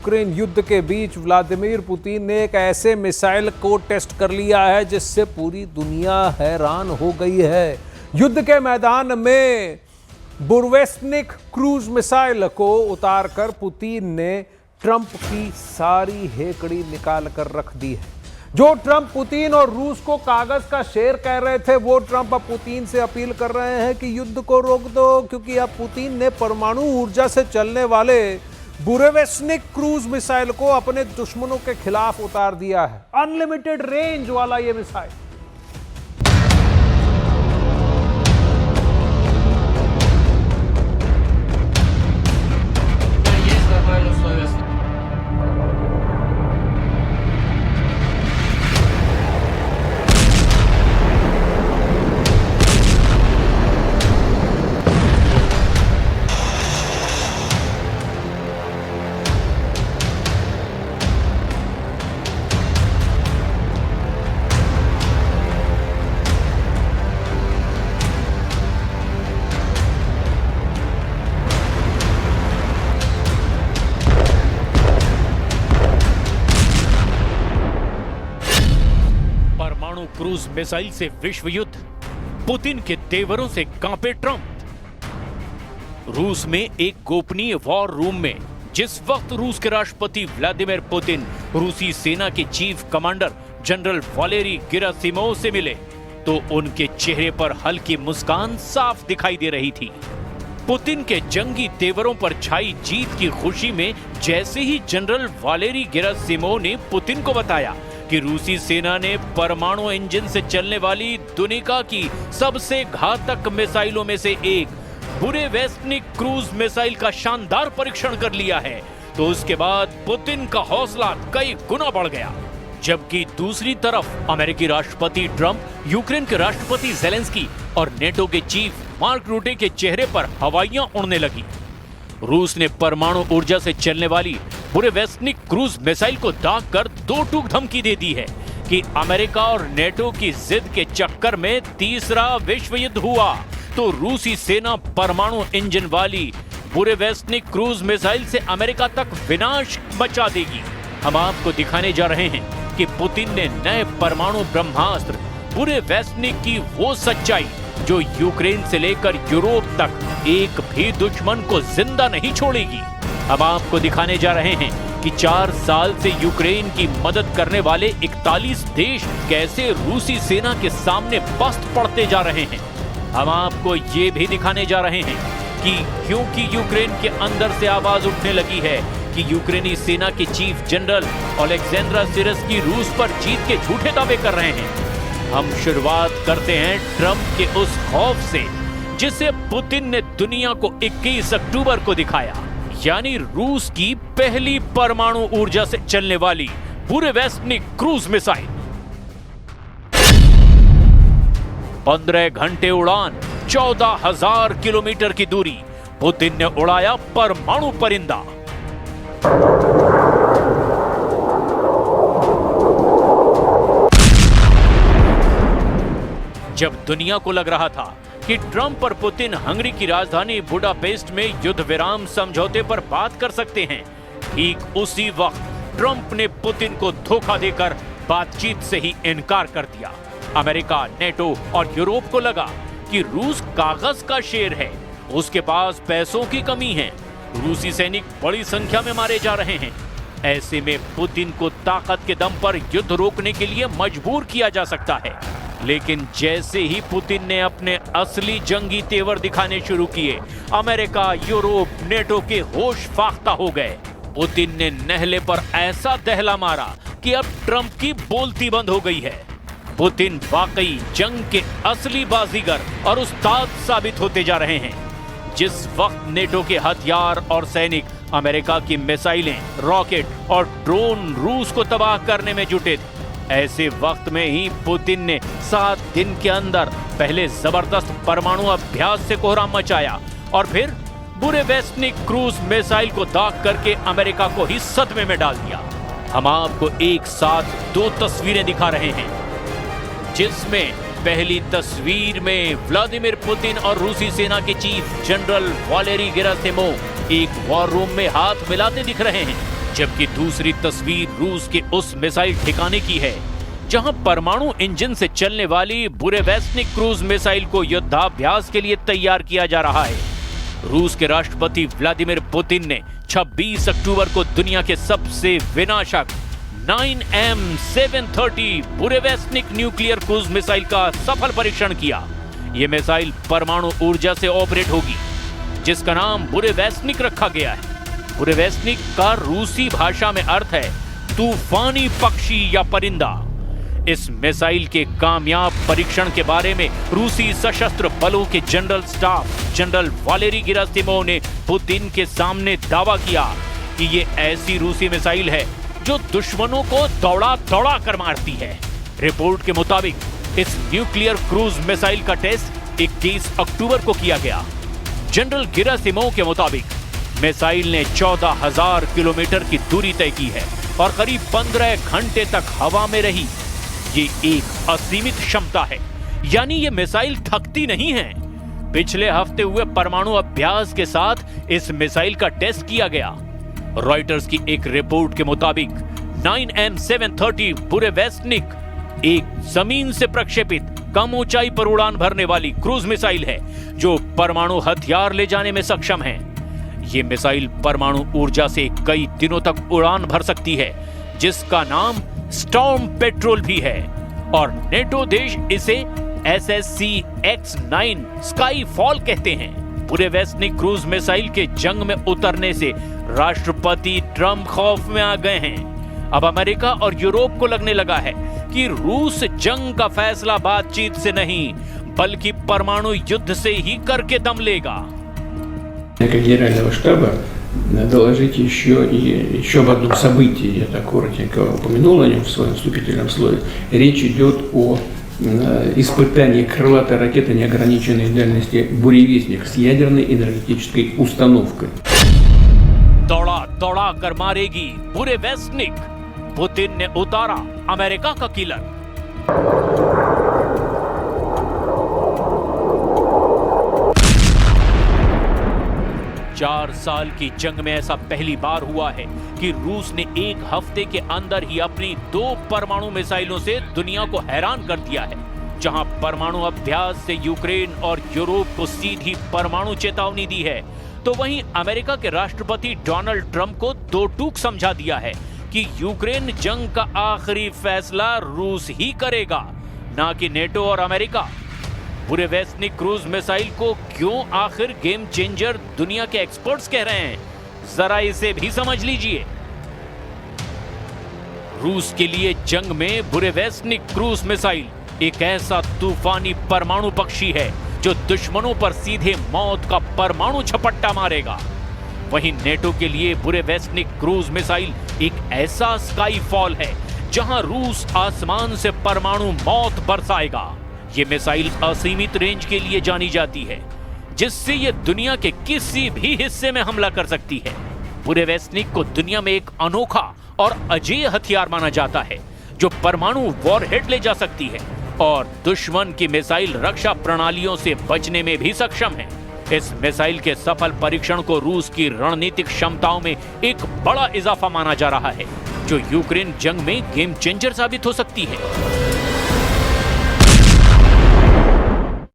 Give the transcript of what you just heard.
Ukraine युद्ध के बीच Vladimir Putin ने एक ऐसे मिसाइल को टेस्ट कर लिया है जिससे पूरी दुनिया हैरान हो गई है। युद्ध के मैदान में बुरवेस्निक क्रूज मिसाइल को उतारकर पुतिन ने ट्रंप की सारी हेकड़ी निकाल कर रख दी है। जो ट्रंप पुतिन और रूस को कागज का शेर कह रहे थे, वो ट्रंप अब पुतिन से अपील कर रहे हैं कि युद्ध को रोक दो, क्योंकि अब पुतिन ने परमाणु ऊर्जा से चलने वाले बुरेवेस्निक क्रूज मिसाइल को अपने दुश्मनों के खिलाफ उतार दिया है। अनलिमिटेड रेंज वाला यह मिसाइल। परमाणु क्रूज मिसाइल से विश्व युद्ध, पुतिन के तेवरों से कांपे ट्रंप। रूस में एक गोपनीय वॉर रूम में जिस वक्त रूस के राष्ट्रपति व्लादिमीर पुतिन रूसी सेना के chief commander general Valery Gerasimov से मिले, तो उनके चेहरे पर हल्की मुस्कान साफ दिखाई दे रही थी। पुतिन के जंगी तेवरों पर छाई जीत की खुशी में जैसे ही जनरल वालेरी गेरासिमोव ने पुतिन को बताया कि रूसी सेना ने परमाणु इंजन से चलने वाली दुनिया की सबसे घातक मिसाइलों में से एक बुरेवेस्निक क्रूज मिसाइल का शानदार परीक्षण कर लिया है, तो उसके बाद पुतिन का हौसला कई गुना बढ़ गया। जबकि दूसरी तरफ अमेरिकी राष्ट्रपति ट्रंप, यूक्रेन के राष्ट्रपति ज़ेलेंस्की और नेटो के चीफ मार्क रूटे के चेहरे पर हवाइयां उड़ने लगी। रूस ने परमाणु ऊर्जा से चलने वाली बुरेवेस्निक क्रूज मिसाइल को दाग कर दो टूक धमकी दे दी है कि अमेरिका और नेटो की जिद के चक्कर में तीसरा विश्व युद्ध हुआ तो रूसी सेना परमाणु इंजन वाली बुरेवेस्निक क्रूज मिसाइल से अमेरिका तक विनाश मचा देगी। हम आपको दिखाने जा रहे हैं कि पुतिन ने नए परमाणु ब्रह्मास्त्र बुरेवेस्निक की वो सच्चाई जो यूक्रेन से लेकर यूरोप तक एक भी दुश्मन को जिंदा नहीं छोड़ेगी। हम आपको दिखाने जा रहे हैं कि 4 साल से यूक्रेन की मदद करने वाले 41 देश कैसे रूसी सेना के सामने पस्त पड़ते जा रहे हैं। हम आपको ये भी दिखाने जा रहे हैं कि क्योंकि यूक्रेन के अंदर से आवाज उठने लगी है कि यूक्रेनी सेना के चीफ जनरल ओलेक्जेंड्र सिरस्की रूस पर जीत के झूठे दावे कर रहे हैं। हम शुरुआत करते हैं ट्रंप के उस खौफ से जिसे पुतिन ने दुनिया को 21 अक्टूबर को दिखाया, यानी रूस की पहली परमाणु ऊर्जा से चलने वाली बुरेवेस्निक क्रूज मिसाइल। 15 घंटे उड़ान, 14,000 किलोमीटर की दूरी, पुतिन ने उड़ाया परमाणु परिंदा। जब दुनिया को लग रहा था कि ट्रंप और पुतिन हंगरी की राजधानी बुडापेस्ट में युद्ध विराम समझौते पर बात कर सकते हैं, ठीक उसी वक्त ट्रंप ने पुतिन को धोखा देकर बातचीत से ही इनकार कर दिया। अमेरिका, नेटो और यूरोप को लगा कि रूस कागज का शेर है, उसके पास पैसों की कमी है, रूसी सैनिक बड़ी संख्या में मारे जा रहे हैं। ऐसे में पुतिन को ताकत के दम पर युद्ध रोकने के लिए मजबूर किया जा सकता है। लेकिन जैसे ही पुतिन ने अपने असली जंगी तेवर दिखाने शुरू किए, अमेरिका, यूरोप, नेटो के होश फाख्ता हो गए। पुतिन ने नहले पर ऐसा दहला मारा कि अब ट्रंप की बोलती बंद हो गई है। पुतिन वाकई जंग के असली बाजीगर और उस्ताद साबित होते जा रहे हैं। जिस वक्त नेटो के हथियार और सैनिक अमेरिका की मिसाइलें, रॉकेट और ड्रोन रूस को तबाह करने में जुटे थे, ऐसे वक्त में ही पुतिन ने 7 दिन के अंदर पहले जबरदस्त परमाणु अभ्यास से कोहराम मचाया और फिर बुरेवेस्निक क्रूज मिसाइल को दाग करके अमेरिका को ही सदमे में डाल दिया। हम आपको एक साथ 2 तस्वीरें दिखा रहे हैं, जिसमें पहली तस्वीर में व्लादिमीर पुतिन और रूसी सेना के चीफ जनरल वालेरी गेरासिमोव एक वॉर रूम में हाथ मिलाते दिख रहे हैं, जबकि दूसरी तस्वीर रूस के उस मिसाइल ठिकाने की है जहां परमाणु इंजन से चलने वाली बुरेवेस्निक क्रूज मिसाइल को युद्धाभ्यास के लिए तैयार किया जा रहा है। रूस के राष्ट्रपति व्लादिमीर पुतिन ने 26 अक्टूबर को दुनिया के सबसे विनाशक 9M730 बुरेवेस्निक न्यूक्लियर क्रूज मिसाइल का सफल परीक्षण किया। यह मिसाइल परमाणु ऊर्जा से ऑपरेट होगी, जिसका नाम बुरेवेस्निक रखा गया है। बुरेवेस्निक का रूसी भाषा में अर्थ है तूफानी पक्षी या परिंदा। इस मिसाइल के कामयाब परीक्षण के बारे में रूसी सशस्त्र बलों के general staff general Valery Gerasimov ने पुतिन के सामने दावा किया कि यह ऐसी रूसी मिसाइल है जो दुश्मनों को दौड़ा दौड़ा कर मारती है। रिपोर्ट के मुताबिक इस न्यूक्लियर क्रूज मिसाइल का टेस्ट 21 अक्टूबर को किया गया। जनरल गेरासिमोव के मुताबिक मिसाइल ने 14,000 किलोमीटर की दूरी तय की है और करीब 15 घंटे तक हवा में रही। ये एक असीमित क्षमता है, यानी ये मिसाइल थकती नहीं है। पिछले हफ्ते हुए परमाणु अभ्यास के साथ इस मिसाइल का टेस्ट किया गया। रॉयटर्स की एक रिपोर्ट के मुताबिक 9M730 बुरेवेस्निक एक जमीन से प्रक्षेपित कम ऊंचाई पर उड़ान भरने वाली क्रूज मिसाइल है जो परमाणु हथियार ले जाने में सक्षम है। ये मिसाइल परमाणु ऊर्जा से कई दिनों तक उड़ान भर सकती है, जिसका नाम स्टॉर्म पेट्रोल भी है और नेटो देश इसे SSC-X9 स्काई फॉल कहते हैं। बुरेवेस्निक क्रूज मिसाइल के जंग में उतरने से राष्ट्रपति ट्रंप खौफ में आ गए हैं। अब अमेरिका और यूरोप को लगने लगा है कि रूस जंग का फैसला बातचीत से नहीं बल्कि परमाणु युद्ध से ही करके दम लेगा। Генерального штаба доложить еще об одном событии. Я так коротенько упомянул о нем в своем вступительном слове. Речь идет о испытании крылатой ракеты неограниченной дальности «Буревестник» с ядерной энергетической установкой. दौड़ा दौड़ा कर मारेगी बुरेवेस्निक, पुतिन ने उतारा अमेरिका का किलर। चार साल की जंग में ऐसा पहली बार हुआ है कि रूस ने एक हफ्ते के अंदर ही अपनी 2 परमाणु मिसाइलों से दुनिया को हैरान कर दिया है। जहां परमाणु अभ्यास से यूक्रेन और यूरोप को सीधी परमाणु चेतावनी दी है, तो वहीं अमेरिका के राष्ट्रपति डोनाल्ड ट्रंप को दो टूक समझा दिया है कि यूक्रेन जंग का आखिरी फैसला रूस ही करेगा, ना कि नेटो और अमेरिका। बुरेवेस्निक क्रूज मिसाइल को क्यों आखिर गेम चेंजर दुनिया के एक्सपर्ट्स कह रहे हैं, जरा इसे भी समझ लीजिए। रूस के लिए जंग में बुरेवेस्निक क्रूज मिसाइल एक ऐसा तूफानी परमाणु पक्षी है जो दुश्मनों पर सीधे मौत का परमाणु झपट्टा मारेगा। वहीं नेटो के लिए बुरेवेस्निक क्रूज मिसाइल एक ऐसा स्काई फॉल है जहां रूस आसमान से परमाणु मौत बरसाएगा। ये मिसाइल असीमित रेंज के लिए जानी जाती है, जिससे ये दुनिया के किसी भी हिस्से में हमला कर सकती है। बुरेवेस्निक को दुनिया में एक अनोखा और अजेय हथियार माना जाता है जो परमाणु वॉरहेड ले जा सकती है और दुश्मन की मिसाइल रक्षा प्रणालियों से बचने में भी सक्षम है। इस मिसाइल के सफल परीक्षण को रूस की रणनीतिक क्षमताओं में एक बड़ा इजाफा माना जा रहा है, जो यूक्रेन जंग में गेम चेंजर साबित हो सकती है।